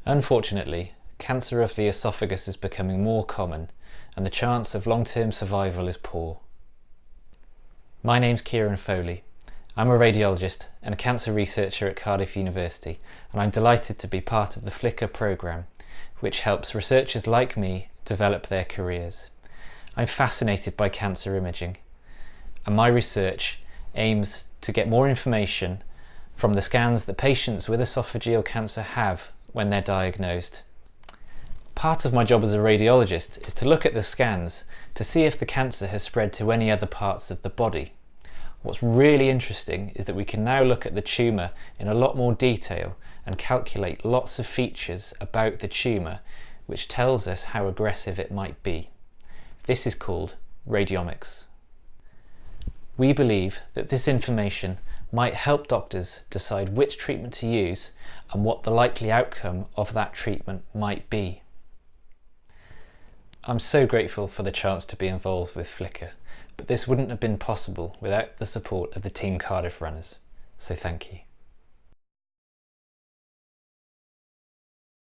Unfortunately, cancer of the esophagus is becoming more common and the chance of long-term survival is poor. My name's Kieran Foley. I'm a radiologist and a cancer researcher at Cardiff University, and I'm delighted to be part of the Flicker programme, which helps researchers like me develop their careers. I'm fascinated by cancer imaging, and my research aims to get more information from the scans that patients with esophageal cancer have when they're diagnosed. Part of my job as a radiologist is to look at the scans to see if the cancer has spread to any other parts of the body. What's really interesting is that we can now look at the tumour in a lot more detail and calculate lots of features about the tumour, which tells us how aggressive it might be. This is called radiomics. We believe that this information might help doctors decide which treatment to use and what the likely outcome of that treatment might be. I'm so grateful for the chance to be involved with Flicker, but this wouldn't have been possible without the support of the Team Cardiff runners, so thank you.